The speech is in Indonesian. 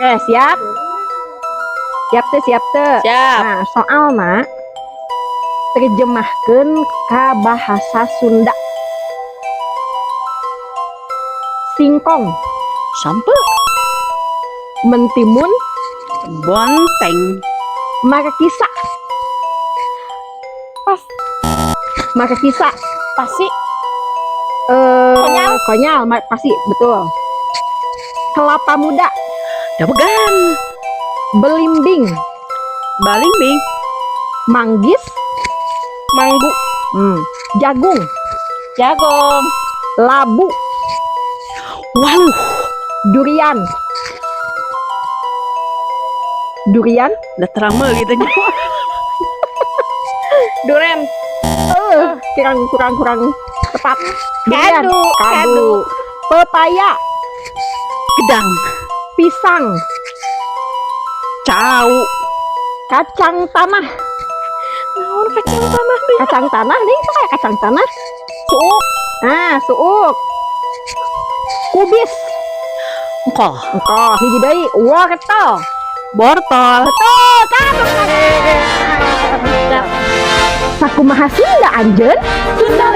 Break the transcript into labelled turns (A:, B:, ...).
A: Siap. Siap teh.
B: Siap.
A: Nah, soalna terjemahkan ke bahasa Sunda. Singkong
B: Sampe.
A: mentimun
B: Bonteng.
A: maka kisah. Pas. Maka kisah
B: Pasti.
A: konyol pasti betul. Kelapa muda,
B: Dapegan.
A: belimbing,
B: Balimbing.
A: manggis,
B: Manggu.
A: jagung,
B: Jagung.
A: labu,
B: Waluh.
A: durian. Durian,
B: Udah terang gitu.
A: duren. Kurang tepat. Durian,
B: Kadu.
A: pepaya,
B: Gedang.
A: pisang,
B: Cau.
A: kacang tanah.
B: Naon kacang tanah nih?
A: Kacang tanah nih, kayak kacang tanah.
B: Suuk.
A: Suuk. Kubis.
B: Engkol.
A: Engkau hiji deui, wortel.
B: Bortol.
A: Betul, kan? Sakumaha Sunda anjeun?
B: Sunda